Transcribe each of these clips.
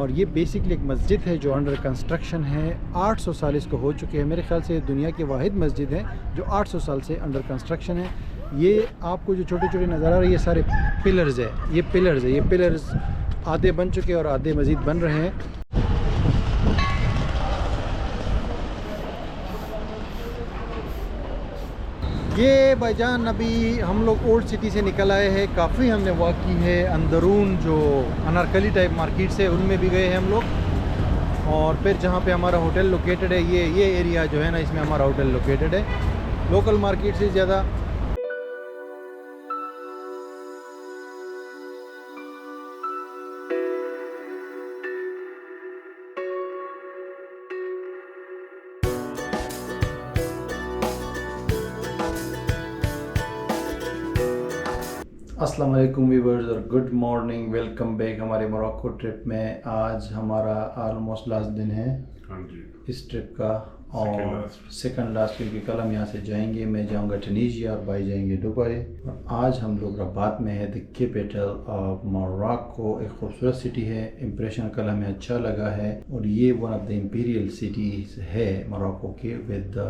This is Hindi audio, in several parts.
और ये बेसिकली एक मस्जिद है जो अंडर कंस्ट्रक्शन है। 800 साल इसको हो चुके हैं। मेरे ख्याल से दुनिया की वाहिद मस्जिद है जो 800 साल से अंडर कंस्ट्रक्शन है। ये आपको जो छोटे छोटे नज़र आ रहे हैं ये सारे पिलर्स है। ये पिलर्स आधे बन चुके हैं और आधे मज़ीद बन रहे हैं। ये भाईजान अभी हम लोग ओल्ड सिटी से निकल आए हैं। काफ़ी हमने वॉक की है। अंदरून जो अनारकली टाइप मार्केट्स है उनमें भी गए हैं हम लोग। और फिर जहाँ पे हमारा होटल लोकेटेड है ये एरिया जो है ना, इसमें हमारा होटल लोकेटेड है। लोकल मार्केट से ज़्यादा अस्सलाम वालेकुम व्यूअर्स और गुड मॉर्निंग। वेलकम बैक हमारे मोरक्को ट्रिप में। आज हमारा ऑलमोस्ट लास्ट दिन है इस ट्रिप का और सेकंड लास्ट, क्योंकि कल हम यहाँ से जाएंगे। मैं जाऊँगा टुनीशिया और भाई जाएंगे दुबई। और आज हम लोग रबात में है, द कैपिटल ऑफ मोरक्को। एक खूबसूरत सिटी है। इम्प्रेशन कल हमें अच्छा लगा है और ये one of the imperial cities है मोरक्को के, विद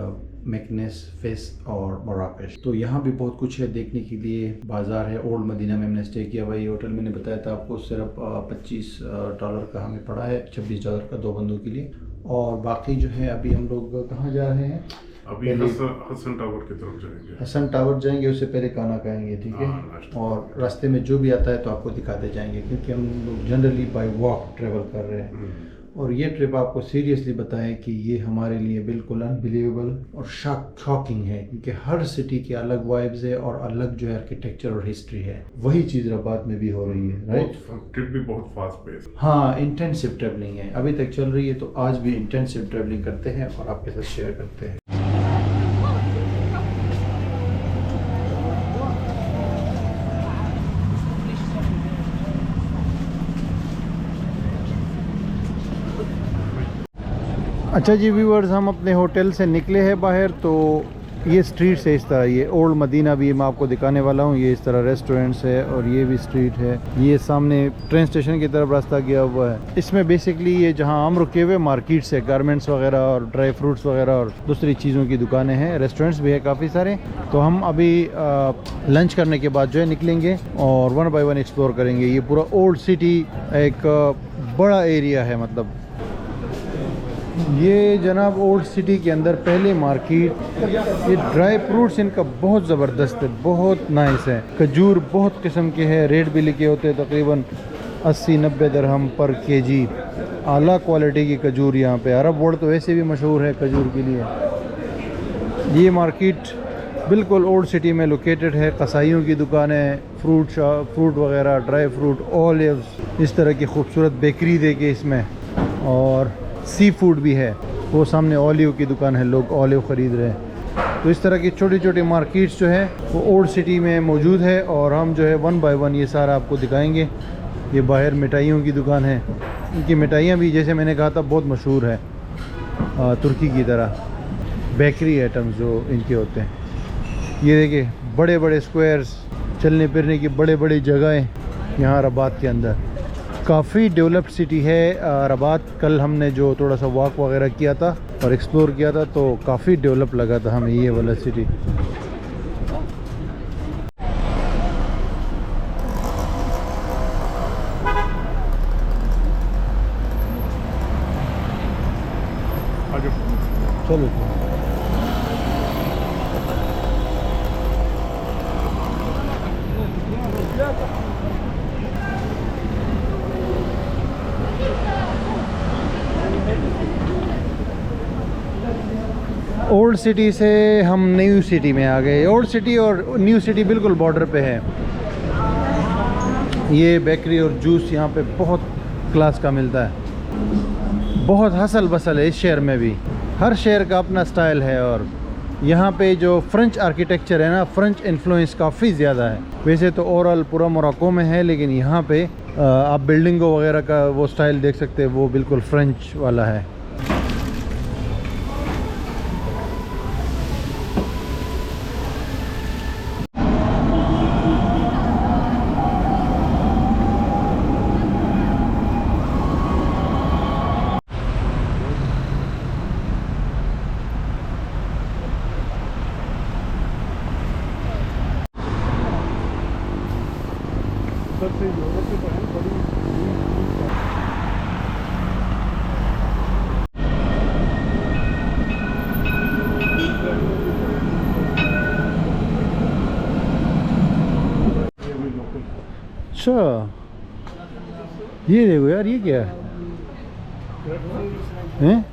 मैकनेस, फेस और मराकश। तो यहाँ भी बहुत कुछ है देखने के लिए। बाज़ार है। ओल्ड मदीना में हमने स्टे किया। भाई होटल मैंने बताया था आपको सिर्फ $25 का हमें पड़ा है, $26 का 2 बंदों के लिए। और बाकी जो है अभी हम लोग कहाँ जा रहे हैं? अभी हसन टावर की तरफ जाएंगे। हसन टावर जाएंगे, उससे पहले खाना खाएंगे, ठीक है। और रास्ते में जो भी आता है तो आपको दिखाते जाएंगे, क्योंकि हम लोग जनरली बाय वॉक ट्रेवल कर रहे हैं। और ये ट्रिप आपको सीरियसली बताएं कि ये हमारे लिए बिल्कुल अनबिलीवेबल और शॉकिंग है, क्योंकि हर सिटी के अलग वाइब्स है और अलग जो है आर्किटेक्चर और हिस्ट्री है। वही चीज़ रबात में भी हो रही है, राइट। ट्रिप भी बहुत फास्ट पेस। हाँ, इंटेंसिव ट्रेवलिंग है, अभी तक चल रही है। तो आज भी इंटेंसिव ट्रेवलिंग करते हैं और आपके साथ शेयर करते हैं। अच्छा जी व्यूअर्स, हम अपने होटल से निकले हैं बाहर। तो ये स्ट्रीट है इस तरह, ये ओल्ड मदीना भी मैं आपको दिखाने वाला हूँ। ये इस तरह रेस्टोरेंट्स है और ये भी स्ट्रीट है। ये सामने ट्रेन स्टेशन की तरफ रास्ता गया हुआ है। इसमें बेसिकली ये जहाँ हम रुके हुए मार्केट्स है, गारमेंट्स वगैरह और ड्राई फ्रूट्स वगैरह और दूसरी चीज़ों की दुकानें हैं। रेस्टोरेंट्स भी है काफ़ी सारे। तो हम अभी लंच करने के बाद जो है निकलेंगे और 1 बाय 1 एक्सप्लोर करेंगे। ये पूरा ओल्ड सिटी एक बड़ा एरिया है। मतलब ये जनाब ओल्ड सिटी के अंदर पहले मार्केट। ये ड्राई फ्रूट्स इनका बहुत ज़बरदस्त है, बहुत नाइस है। खजूर बहुत किस्म के हैं, रेट भी लिखे होते हैं तकरीबन 80-90 दिरहम पर केजी। आला क्वालिटी की खजूर यहाँ पे। अरब वर्ल्ड तो वैसे भी मशहूर है खजूर के लिए। ये मार्केट बिल्कुल ओल्ड सिटी में लोकेटेड है। कसाईयों की दुकानें, फ्रूट वगैरह, ड्राई फ्रूट, ऑलिव्स, इस तरह की खूबसूरत बेकरी देके इसमें। और सी फूड भी है। वो सामने ऑलिव की दुकान है, लोग ऑलिव ख़रीद रहे हैं। तो इस तरह की छोटी छोटी मार्केट्स जो है वो ओल्ड सिटी में मौजूद है। और हम जो है 1 बाय 1 ये सारा आपको दिखाएंगे। ये बाहर मिठाइयों की दुकान है। इनकी मिठाइयाँ भी जैसे मैंने कहा था बहुत मशहूर है, तुर्की की तरह। बेकरी आइटम्स जो इनके होते हैं। ये देखिए बड़े बड़े स्क्वायर्स, चलने फिरने की बड़े बड़ी जगहें यहाँ रबात के अंदर। काफ़ी डेवलप्ड सिटी है रबात। कल हमने जो थोड़ा सा वॉक वगैरह किया था और एक्सप्लोर किया था तो काफ़ी डेवलप लगा था हमें ये वाला सिटी। चलो ओल्ड सिटी से हम न्यू सिटी में आ गए। ओल्ड सिटी और न्यू सिटी बिल्कुल बॉर्डर पे है। ये बेकरी और जूस यहाँ पे बहुत क्लास का मिलता है। बहुत हसल बसल है इस शहर में भी। हर शहर का अपना स्टाइल है। और यहाँ पे जो फ्रेंच आर्किटेक्चर है ना, फ्रेंच इन्फ्लुएंस काफ़ी ज़्यादा है। वैसे तो ओवरऑल पूरा मोरक्को में है, लेकिन यहाँ पे आप बिल्डिंगों वगैरह का वो स्टाइल देख सकते हैं, वो बिल्कुल फ्रेंच वाला है। उधर से यूरोप की तरह बड़ी अच्छा ये देखो यार ये क्या है हैं?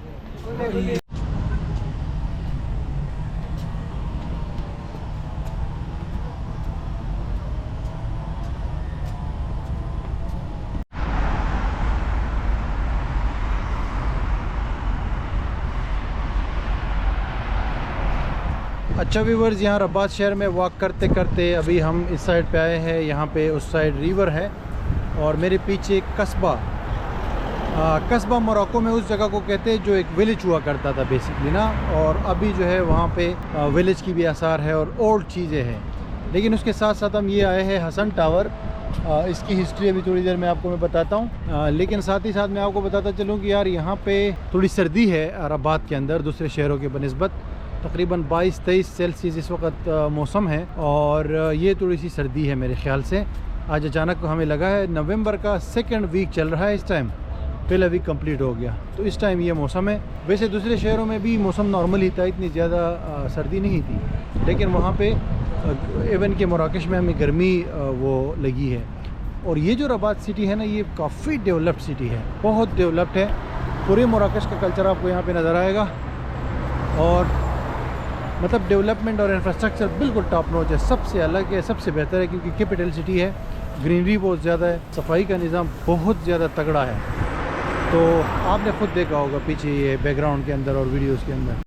अच्छा व्यूवर्स, यहाँ रबात शहर में वॉक करते करते अभी हम इस साइड पे आए हैं। यहाँ पे उस साइड रिवर है और मेरे पीछे कस्बा कस्बा मोरक्को में उस जगह को कहते हैं जो एक विलेज हुआ करता था बेसिकली ना, और अभी जो है वहाँ पे विलेज की भी आसार है और ओल्ड चीज़ें हैं। लेकिन उसके साथ साथ हम ये आए हैं हसन टावर। इसकी हिस्ट्री अभी थोड़ी देर में आपको मैं बताता हूँ, लेकिन साथ ही साथ मैं आपको बताता चलूँ कि यार यहाँ पे थोड़ी सर्दी है रबात के अंदर दूसरे शहरों के बनिस्बत। तकरीबन 22-23 सेल्सियस इस वक्त मौसम है और ये थोड़ी सी सर्दी है मेरे ख्याल से। आज अचानक हमें लगा है नवंबर का 2nd वीक चल रहा है इस टाइम, पहला वीक कंप्लीट हो गया, तो इस टाइम ये मौसम है। वैसे दूसरे शहरों में भी मौसम नॉर्मल ही था, इतनी ज़्यादा सर्दी नहीं थी, लेकिन वहाँ पे इवन के मराकश में हमें गर्मी वो लगी है। और ये जो रबात सिटी है ना, ये काफ़ी डेवलप्ड सिटी है, बहुत डेवलप्ड है। पूरे मराकश का कल्चर आपको यहाँ पे नज़र आएगा और मतलब डेवलपमेंट और इंफ्रास्ट्रक्चर बिल्कुल टॉप नॉच है, सबसे अलग है, सबसे बेहतर है, क्योंकि कैपिटल सिटी है, ग्रीनरी बहुत ज़्यादा है, सफाई का निज़ाम बहुत ज़्यादा तगड़ा है। तो आपने खुद देखा होगा पीछे ये बैकग्राउंड के अंदर और वीडियोस के अंदर।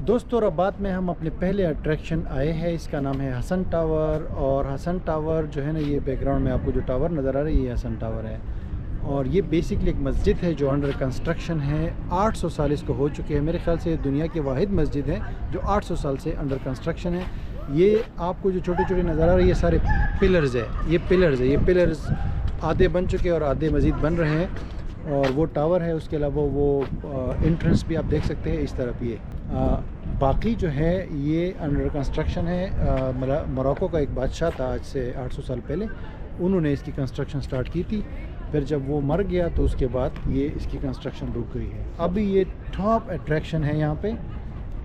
दोस्तों रबात में हम अपने पहले अट्रैक्शन आए हैं, इसका नाम है हसन टावर। और हसन टावर जो है ना, ये बैकग्राउंड में आपको जो टावर नज़र आ रहा है ये हसन टावर है। और ये बेसिकली एक मस्जिद है जो अंडर कंस्ट्रक्शन है, 800 साल इसको हो चुके हैं। मेरे ख्याल से दुनिया की वाहिद मस्जिद है जो 800 साल से अंडर कंस्ट्रक्शन है। ये आपको जो छोटे छोटे नज़र आ रहे हैं ये सारे पिलर्स है, ये पिलर्स आधे बन चुके हैं और आधे मज़ीद बन रहे हैं। और वो टावर है, उसके अलावा वो एंट्रेंस भी आप देख सकते हैं इस तरफ। ये बाकी जो है ये अंडर कंस्ट्रक्शन है। मोरक्को का एक बादशाह था आज से 800 साल पहले, उन्होंने इसकी कंस्ट्रक्शन स्टार्ट की थी, फिर जब वो मर गया तो उसके बाद ये इसकी कंस्ट्रक्शन रुक गई है। अभी ये टॉप अट्रैक्शन है यहाँ पे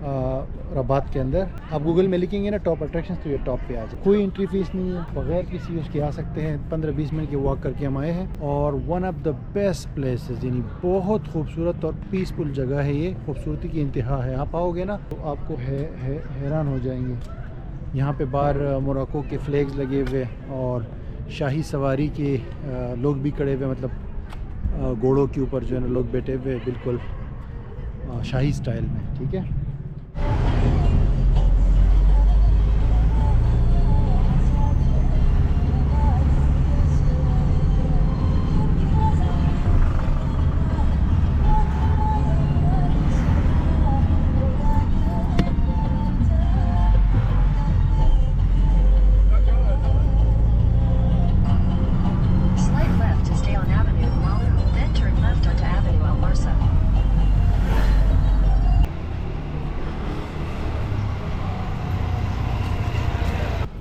रबात के अंदर। आप गूगल में लिखेंगे ना टॉप अट्रैक्शन तो ये टॉप पे आ जाए। कोई एंट्री फीस नहीं है, बगैर किसी उसके आ सकते हैं। 15-20 मिनट की वॉक करके हम आए हैं और one of the best places, यानी बहुत खूबसूरत और पीसफुल जगह है ये, खूबसूरती की इंतहा है। आप आओगे ना तो आपको हैरान हो जाएंगे। यहाँ पे बाहर मोरक्को के फ्लैग्स लगे हुए और शाही सवारी के लोग भी खड़े हुए, मतलब घोड़ों के ऊपर जो है ना लोग बैठे हुए बिल्कुल शाही स्टाइल में, ठीक है।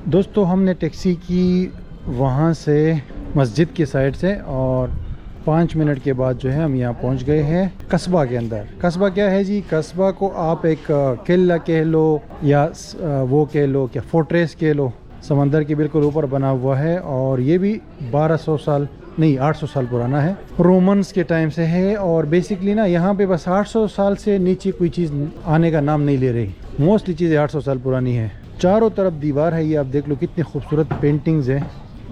दोस्तों हमने टैक्सी की वहाँ से मस्जिद की साइड से और 5 मिनट के बाद जो है हम यहाँ पहुँच गए हैं कस्बा के अंदर। कस्बा क्या है जी? कस्बा को आप एक किला कह लो या वो कह लो, क्या फोर्ट्रेस कह लो, समंदर के बिल्कुल ऊपर बना हुआ है। और ये भी 1200 साल नहीं 800 साल पुराना है, रोमन्स के टाइम से है। और बेसिकली ना यहाँ पे बस 800 साल से नीचे कोई चीज़ आने का नाम नहीं ले रही, मोस्टली चीज़ें 800 साल पुरानी है। चारों तरफ दीवार है, ये आप देख लो कितनी खूबसूरत पेंटिंग्स हैं।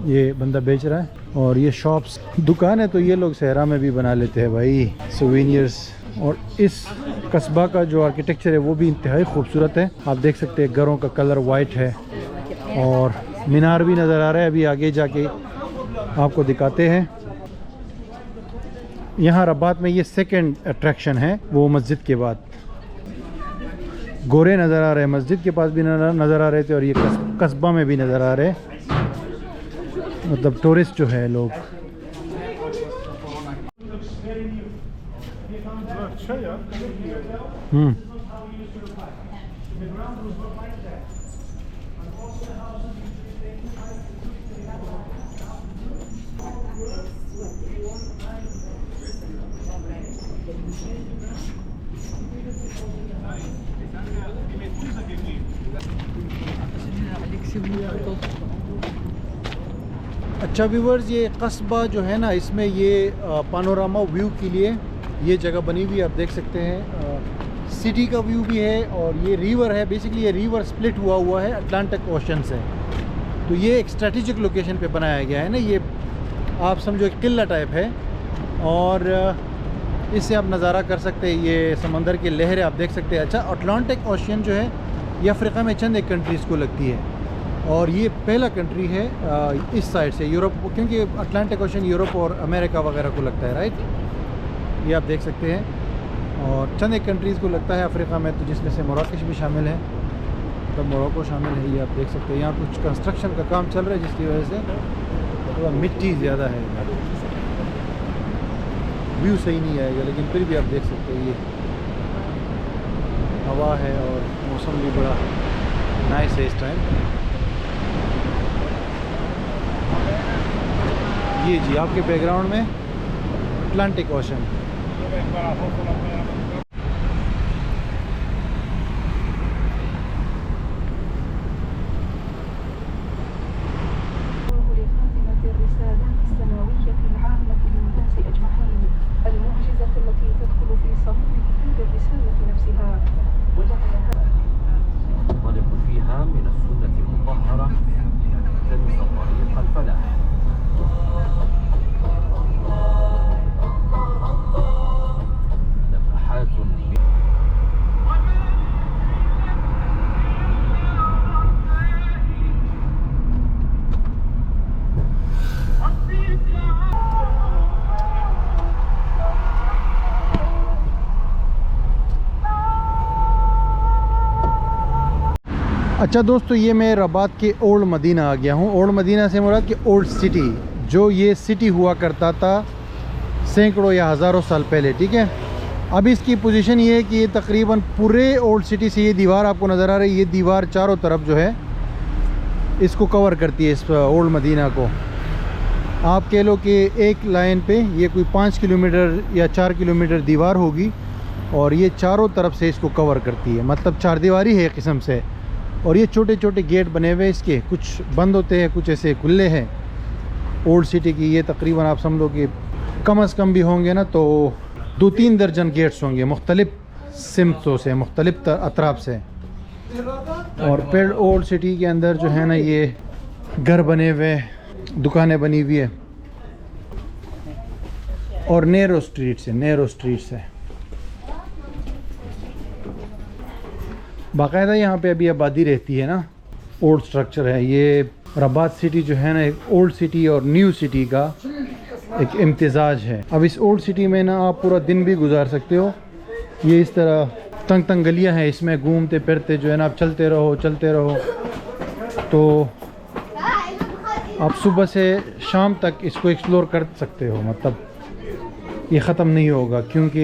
ये बंदा बेच रहा है। और ये शॉप्स दुकान है तो ये लोग सहरा में भी बना लेते हैं भाई सोवेनियर्स। और इस कस्बा का जो आर्किटेक्चर है वो भी इंतहाई खूबसूरत है। आप देख सकते हैं घरों का कलर वाइट है और मीनार भी नज़र आ रहा है। अभी आगे जाके आपको दिखाते हैं। यहाँ रबात में ये सेकंड अट्रैक्शन है, वो मस्जिद के बाद। गोरे नज़र आ रहे हैं, मस्जिद के पास भी नज़र आ रहे थे और ये कस्बा में भी नज़र आ रहे हैं। मतलब टूरिस्ट जो है लोग। अच्छा यार। अच्छा व्यूवर्स, ये कस्बा जो है ना, इसमें ये पानोरामा व्यू के लिए ये जगह बनी हुई है। आप देख सकते हैं सिटी का व्यू भी है और ये रिवर है। बेसिकली ये रिवर स्प्लिट हुआ है अटलांटिक ओशन से। तो ये एक स्ट्रेटेजिक लोकेशन पे बनाया गया है ना। ये आप समझो एक किला टाइप है और इससे आप नज़ारा कर सकते हैं। ये समंदर की लहरें आप देख सकते हैं। अच्छा, अटलांटिक ओशन जो है ये अफ्रीका में चंद एक कंट्रीज़ को लगती है और ये पहला कंट्री है इस साइड से यूरोप, क्योंकि अटलांटिक ओशन यूरोप और अमेरिका वगैरह को लगता है, राइट। ये आप देख सकते हैं और चंद एक कंट्रीज़ को लगता है अफ्रीका में, तो जिसमें से मोरक्को भी शामिल है। तो मोरक्को शामिल है, ये आप देख सकते हैं। यहाँ कुछ कंस्ट्रक्शन का काम चल रहा है जिसकी वजह से थोड़ा मिट्टी ज़्यादा है। व्यू सही नहीं आएगा लेकिन फिर भी आप देख सकते हैं। ये हवा है और मौसम भी बड़ा नाइस है इस टाइम। ये जी आपके बैकग्राउंड में अटलांटिक ओशन। अच्छा दोस्तों, ये मैं रबात के ओल्ड मदीना आ गया हूँ। ओल्ड मदीना से मुराद कि ओल्ड सिटी, जो ये सिटी हुआ करता था सैकड़ों या हज़ारों साल पहले, ठीक है। अब इसकी पोजीशन ये है कि ये तकरीबन पूरे ओल्ड सिटी से ये दीवार आपको नज़र आ रही है। ये दीवार चारों तरफ जो है इसको कवर करती है, इस ओल्ड मदीना को। आप कह लो कि एक लाइन पे ये कोई 5 किलोमीटर या 4 किलोमीटर दीवार होगी और ये चारों तरफ से इसको कवर करती है। मतलब चार दीवारी है एक किस्म से। और ये छोटे छोटे गेट बने हुए इसके, कुछ बंद होते हैं, कुछ ऐसे खुले हैं। ओल्ड सिटी की ये तकरीबन आप समझो कि कम से कम भी होंगे ना तो 2-3 दर्जन गेट्स होंगे मुख्तलिफ सिमतों से, मुख्तलिफ अतराफ से। और फिर ओल्ड सिटी के अंदर जो है ना ये घर बने हुए, दुकानें बनी हुई है और नैरो स्ट्रीट्स है। बाकायदा यहाँ पे अभी आबादी रहती है ना। ओल्ड स्ट्रक्चर है ये। रबात सिटी जो है ना एक ओल्ड सिटी और न्यू सिटी का एक इम्तिजाज है। अब इस ओल्ड सिटी में ना आप पूरा दिन भी गुजार सकते हो। ये इस तरह तंग तंग गलियाँ हैं, इसमें घूमते फिरते जो है ना आप चलते रहो। तो आप सुबह से शाम तक इसको एक्सप्लोर कर सकते हो। मतलब ये ख़त्म नहीं होगा क्योंकि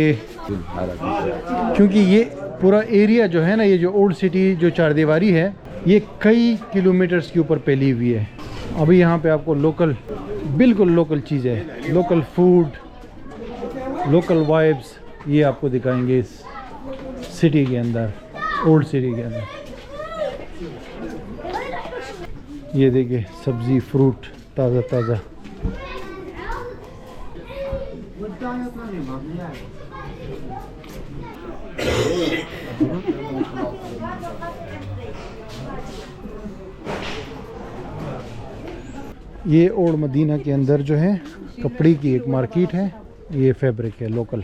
ये पूरा एरिया जो है ना, ये जो ओल्ड सिटी जो चार दीवारी है ये कई किलोमीटर्स के ऊपर फैली हुई है। अभी यहाँ पे आपको बिल्कुल लोकल चीज़ें, लोकल फूड, लोकल वाइब्स ये आपको दिखाएंगे इस सिटी के अंदर, ओल्ड सिटी के अंदर। ये देखिए सब्ज़ी, फ्रूट ताज़ा। ये ओल्ड मदीना के अंदर जो है कपड़े की एक मार्केट है, ये फैब्रिक है लोकल।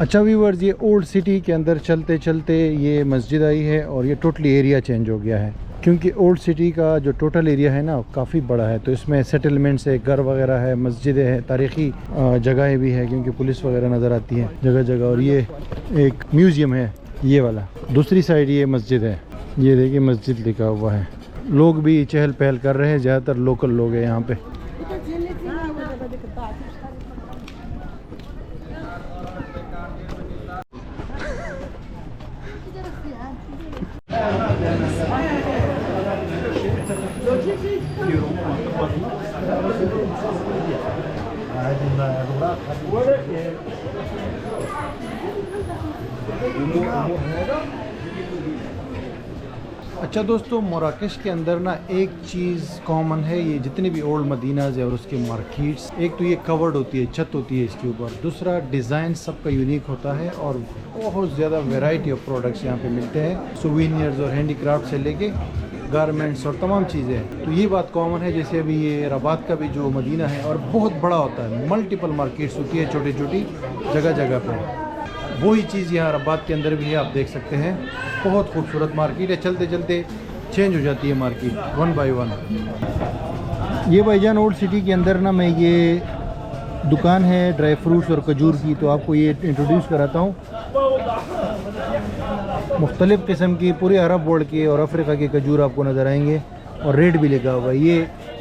अच्छा व्यूअर्स, ये ओल्ड सिटी के अंदर चलते चलते ये मस्जिद आई है और ये टोटली एरिया चेंज हो गया है, क्योंकि ओल्ड सिटी का जो टोटल एरिया है ना काफ़ी बड़ा है। तो इसमें सेटलमेंट्स है, घर वगैरह है, मस्जिदें हैं, तारीख़ी जगहें भी है, क्योंकि पुलिस वगैरह नज़र आती है जगह जगह। और ये एक म्यूज़ियम है ये वाला, दूसरी साइड ये मस्जिद है, ये देखिए मस्जिद लिखा हुआ है। लोग भी चहल पहल कर रहे हैं, ज़्यादातर लोकल लोग हैं यहाँ पे। अच्छा दोस्तों, मराकश के अंदर ना एक चीज़ कॉमन है, ये जितने भी ओल्ड मदीनाज है और उसके मार्केट्स, एक तो ये कवर्ड होती है, छत होती है इसके ऊपर, दूसरा डिज़ाइन सबका यूनिक होता है और बहुत ज़्यादा वैरायटी ऑफ प्रोडक्ट्स यहाँ पे मिलते हैं, सुवीनियर्स और हैंडीक्राफ्ट से लेके गारमेंट्स और तमाम चीज़ें हैं। तो ये बात कॉमन है। जैसे अभी ये रबात का भी जो मदीना है और बहुत बड़ा होता है, मल्टीपल मार्केट्स होती है छोटी छोटी जगह जगह पर, वही चीज़ यहाँ रबात के अंदर भी है, आप देख सकते हैं। बहुत खूबसूरत मार्केट है, चलते चलते चेंज हो जाती है मार्केट वन बाय वन। ये भाईजान ओल्ड सिटी के अंदर ना मैं ये दुकान है ड्राई फ्रूट्स और खजूर की, तो आपको ये इंट्रोड्यूस कराता हूँ। मुख्तलिफ़ किस्म की पूरे अरब वर्ल्ड के और अफ्रीका के खजूर आपको नज़र आएंगे और रेट भी लिखा हुआ है।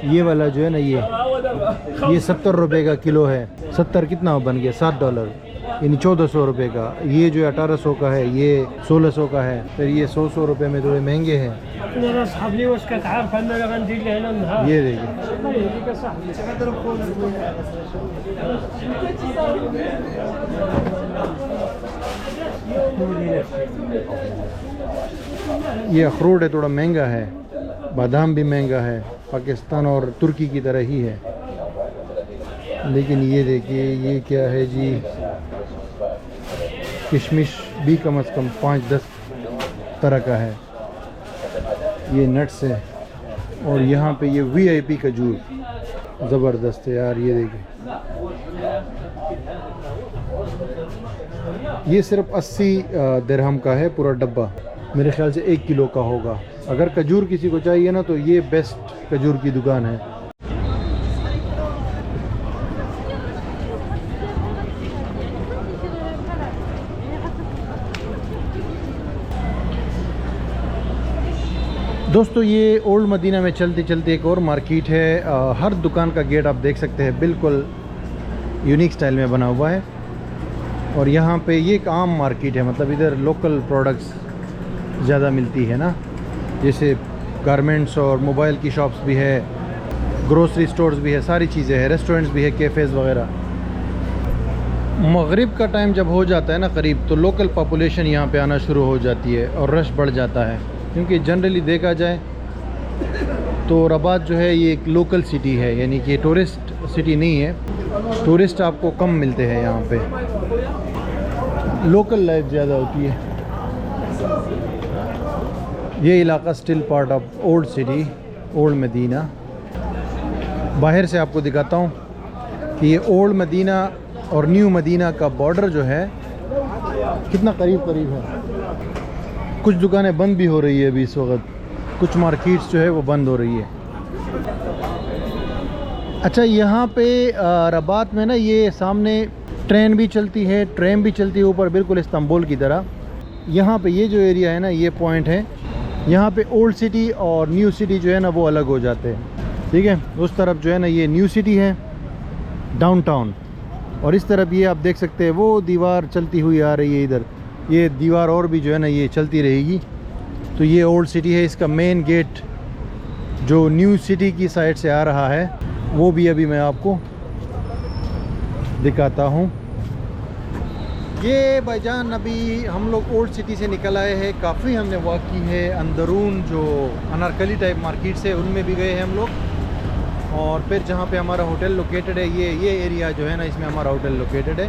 ये वाला जो है ना ये 70 रुपये का किलो है। 70 कितना बन गया, $7, यानी 1400 रुपये का। ये जो 1800 का है, ये 1600 का है। फिर ये 100 रुपये में थोड़े महंगे हैं। ये देखिए, ये अखरोट है, थोड़ा महंगा है। बादाम भी महंगा है, पाकिस्तान और तुर्की की तरह ही है। लेकिन ये देखिए, ये क्या है जी, किशमिश भी कम से कम 5-10 तरह का है। ये नट्स है और यहाँ पे ये VIP खजूर ज़बरदस्त है यार। ये देखिए, ये सिर्फ 80 दिरहम का है पूरा डब्बा, मेरे ख्याल से 1 किलो का होगा। अगर खजूर किसी को चाहिए ना तो ये बेस्ट खजूर की दुकान है। दोस्तों, ये ओल्ड मदीना में चलते चलते एक और मार्केट है। हर दुकान का गेट आप देख सकते हैं, बिल्कुल यूनिक स्टाइल में बना हुआ है। और यहाँ पे ये एक आम मार्केट है, मतलब इधर लोकल प्रोडक्ट्स ज़्यादा मिलती है ना, जैसे गारमेंट्स और मोबाइल की शॉप्स भी है, ग्रोसरी स्टोर्स भी है, सारी चीज़ें हैं, रेस्टोरेंट्स भी है, कैफ़ेज़ वगैरह। मगरिब का टाइम जब हो जाता है ना करीब, तो लोकल पॉपुलेशन यहाँ पे आना शुरू हो जाती है और रश बढ़ जाता है, क्योंकि जनरली देखा जाए तो रबात जो है ये एक लोकल सिटी है, यानी कि टूरिस्ट सिटी नहीं है। टूरिस्ट आपको कम मिलते हैं यहाँ पे, लोकल लाइफ ज़्यादा होती है। ये इलाका still part of old city, old Medina. बाहर से आपको दिखाता हूँ कि ये ओल्ड मदीना और न्यू मदीना का बॉर्डर जो है कितना करीब करीब है। कुछ दुकानें बंद भी हो रही है अभी इस वक्त, कुछ मार्केट्स जो है वो बंद हो रही है। अच्छा, यहाँ पे रबात में ना ये सामने ट्रेन भी चलती है, ट्रेन भी चलती है ऊपर, बिल्कुल इस्तांबुल की तरह। यहाँ पे ये जो एरिया है ना, ये पॉइंट है, यहाँ पे ओल्ड सिटी और न्यू सिटी जो है ना वो अलग हो जाते हैं। ठीक है। उस तरफ जो है ना ये न्यू सिटी है, डाउनटाउन, और इस तरफ ये आप देख सकते हैं वो दीवार चलती हुई आ रही है इधर। ये दीवार और भी जो है ना ये चलती रहेगी। तो ये ओल्ड सिटी है। इसका मेन गेट जो न्यू सिटी की साइड से आ रहा है वो भी अभी मैं आपको दिखाता हूँ। ये भाईजान अभी हम लोग ओल्ड सिटी से निकल आए हैं। काफ़ी हमने वॉक की है। अंदरून जो अनारकली टाइप मार्केट्स है उनमें भी गए हैं हम लोग। और फिर जहाँ पे हमारा होटल लोकेटेड है ये एरिया जो है ना इसमें हमारा होटल लोकेटेड है,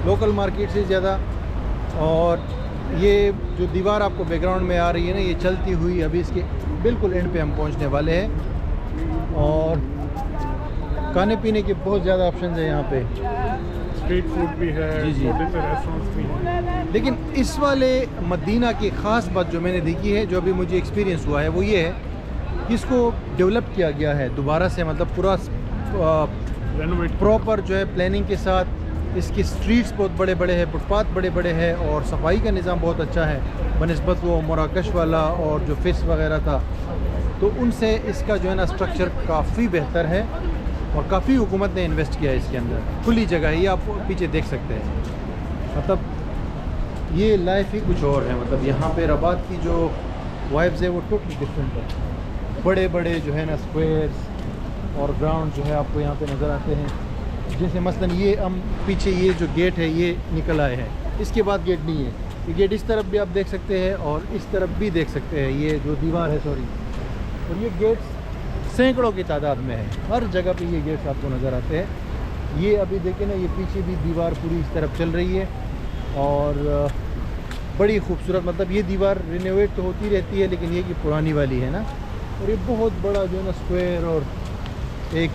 लोकल मार्केट से ज़्यादा। और ये जो दीवार आपको बैकग्राउंड में आ रही है ना ये चलती हुई अभी इसके बिल्कुल एंड पे हम पहुँचने वाले हैं। और खाने पीने के बहुत ज़्यादा ऑप्शन है यहाँ पे। स्ट्रीट फूड भी है, जी। छोटे से रेस्टोरेंट्स भी हैं। लेकिन इस वाले मदीना की ख़ास बात जो मैंने देखी है, जो अभी मुझे एक्सपीरियंस हुआ है, वो ये है कि इसको डेवलप किया गया है दोबारा से, मतलब पूरा रेनोवेट प्रॉपर जो है प्लानिंग के साथ। इसकी स्ट्रीट्स बहुत बड़े बड़े हैं, फुटपाथ बड़े बड़े हैं, और सफाई का निज़ाम बहुत अच्छा है बनिस्बत वो मराकश वाला और जो फिश वगैरह था, तो उनसे इसका जो है ना स्ट्रक्चर काफ़ी बेहतर है। और काफ़ी हुकूमत ने इन्वेस्ट किया है इसके अंदर। खुली जगह है, ये आप पीछे देख सकते हैं। मतलब ये लाइफ ही कुछ और है। मतलब यहाँ पे रबात की जो वाइब्स है वो टोटली डिफरेंट है। बड़े बड़े जो है ना स्क्वायर्स और ग्राउंड जो है आपको यहाँ पे नज़र आते हैं। जैसे मसलन ये हम पीछे ये जो गेट है ये निकल आए हैं, इसके बाद गेट नहीं है। ये गेट इस तरफ भी आप देख सकते हैं और इस तरफ भी देख सकते हैं। ये जो दीवार है सॉरी, और ये गेट्स सैकड़ों की तादाद में है। हर जगह पे ये गेट्स आपको नज़र आते हैं। ये अभी देखें ना, ये पीछे भी दीवार पूरी इस तरफ चल रही है और बड़ी खूबसूरत। मतलब ये दीवार रिनोवेट तो होती रहती है, लेकिन ये कि पुरानी वाली है ना। और ये बहुत बड़ा जो है ना स्क्वायर और एक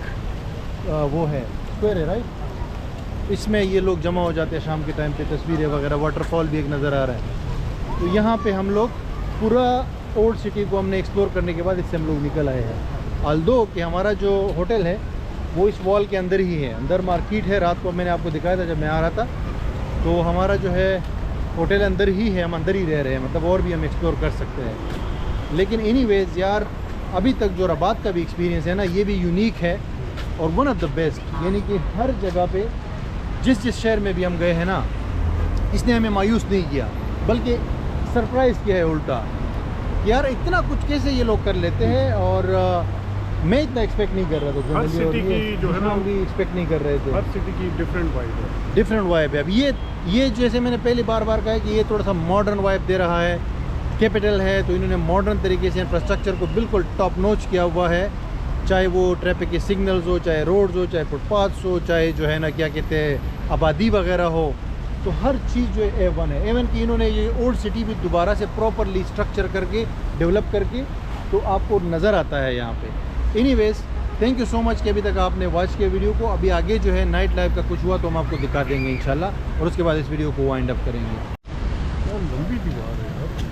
वो है स्क्वायर है, राइट। इसमें ये लोग जमा हो जाते हैं शाम के टाइम पे, तस्वीरें वगैरह। वाटरफॉल भी एक नज़र आ रहा है। तो यहाँ पे हम लोग पूरा ओल्ड सिटी को हमने एक्सप्लोर करने के बाद इससे हम लोग निकल आए हैं। आल्दो कि हमारा जो होटल है वो इस वॉल के अंदर ही है, अंदर मार्केट है। रात को मैंने आपको दिखाया था जब मैं आ रहा था। तो हमारा जो है होटल अंदर ही है, हम अंदर ही रह रहे हैं। मतलब और भी हम एक्सप्लोर कर सकते हैं। लेकिन एनीवेज यार, अभी तक जो रबात का भी एक्सपीरियंस है ना ये भी यूनिक है और वन ऑफ द बेस्ट। यानी कि हर जगह पे जिस शहर में भी हम गए हैं ना, इसने हमें मायूस नहीं किया, बल्कि सरप्राइज़ किया है उल्टा। यार इतना कुछ कैसे ये लोग कर लेते हैं। और मैं इतना एक्सपेक्ट नहीं कर रहा था। हर सिटी की जो है ना, भी एक्सपेक्ट नहीं कर रहे थे। हर सिटी की डिफरेंट वाइब है, डिफरेंट वाइब है। अब ये जैसे मैंने पहले बार कहा कि ये थोड़ा सा मॉडर्न वाइब दे रहा है। कैपिटल है तो इन्होंने मॉडर्न तरीके से इंफ्रास्ट्रक्चर को बिल्कुल टॉप नॉच किया हुआ है। चाहे वो ट्रैफिक के सिग्नल्स हो, चाहे रोड्स हो, चाहे फुटपाथ्स हो, चाहे जो है ना क्या कहते हैं आबादी वगैरह हो, तो हर चीज़ जो है A1 है। एवन कि इन्होंने ये ओल्ड सिटी भी दोबारा से प्रॉपरली स्ट्रक्चर करके डेवलप करके तो आपको नज़र आता है यहाँ पे। Anyways, thank you so much कि अभी तक आपने वॉच किया वीडियो को। अभी आगे जो है नाइट लाइफ का कुछ हुआ तो हम आपको दिखा देंगे इंशाल्लाह, और उसके बाद इस वीडियो को वाइंड अप करेंगे। बहुत लंबी दीवार है यार।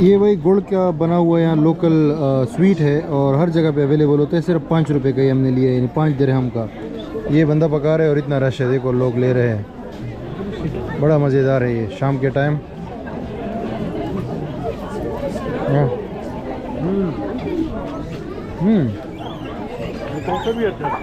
ये वही गुड़ का बना हुआ यहाँ लोकल स्वीट है और हर जगह पे अवेलेबल होता है। सिर्फ 5 रुपए का ही हमने लिया, यानी 5 दिरहम का। ये बंदा पका रहा है और इतना रश है, देखो लोग ले रहे हैं। बड़ा मज़ेदार है ये शाम के टाइम। तो भी अच्छा है।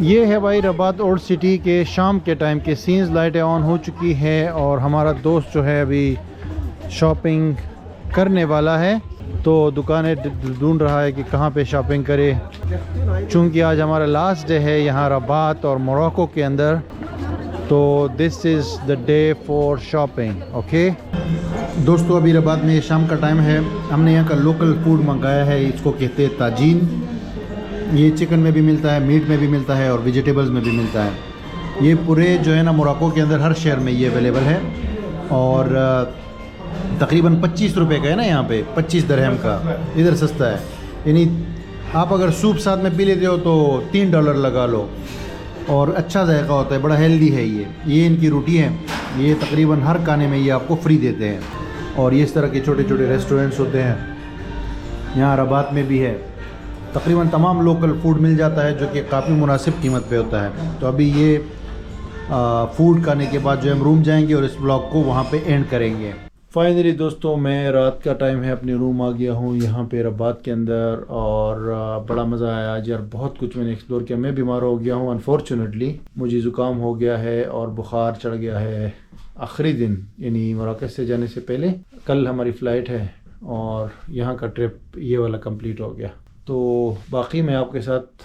ये है भाई रबात ओल्ड सिटी के शाम के टाइम के सीन्स। लाइटें ऑन हो चुकी है और हमारा दोस्त जो है अभी शॉपिंग करने वाला है, तो दुकानें ढूंढ रहा है कि कहाँ पे शॉपिंग करे। चूँकि आज हमारा लास्ट डे है यहाँ रबात और मोरक्को के अंदर, तो this is the day for shopping. Okay दोस्तों, अभी रबात में शाम का टाइम है। हमने यहाँ का लोकल फूड मंगाया है, इसको कहते हैं ताजीन। ये चिकन में भी मिलता है, मीट में भी मिलता है और वेजिटेबल्स में भी मिलता है। ये पूरे जो है ना मोरक्को के अंदर हर शहर में ये अवेलेबल है और तकरीबन 25 रुपए का है ना, यहाँ पे 25 दिरहम का। इधर सस्ता है, यानी आप अगर सूप साथ में पी लेते हो तो $3 लगा लो और अच्छा जायका होता है, बड़ा हेल्दी है ये इनकी रोटी है। ये तकरीबन हर खाने में ये आपको फ्री देते हैं और ये इस तरह के छोटे छोटे रेस्टोरेंट्स होते हैं। यहाँ रबात में भी है, तकरीबन तमाम लोकल फूड मिल जाता है जो कि काफ़ी मुनासिब कीमत पे होता है। तो अभी ये फूड खाने के बाद जो हम रूम जाएंगे और इस ब्लॉग को वहाँ पे एंड करेंगे। फाइनली दोस्तों, मैं रात का टाइम है, अपने रूम आ गया हूँ यहाँ पे रबात के अंदर और बड़ा मज़ा आया आज यार। बहुत कुछ मैंने एक्सप्लोर किया। मैं बीमार हो गया हूँ अनफॉर्चुनेटली, मुझे ज़ुकाम हो गया है और बुखार चढ़ गया है आखिरी दिन, यानी मोरक्को से जाने से पहले। कल हमारी फ़्लाइट है और यहाँ का ट्रिप ये वाला कंप्लीट हो गया। तो बाकी मैं आपके साथ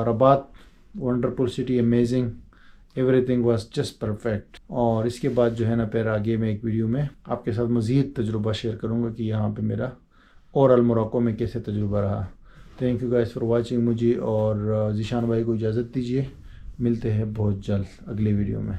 Rabat wonderful city, amazing, everything was just perfect. और इसके बाद जो है ना फिर आगे मैं एक वीडियो में आपके साथ मज़ीद तजुर्बा शेयर करूँगा कि यहाँ पे मेरा ओवरऑल मोरक्को में कैसे तजुर्बा रहा। Thank you guys for watching मुझे और ज़ीशान भाई को इजाज़त दीजिए। मिलते हैं बहुत जल्द अगले वीडियो में।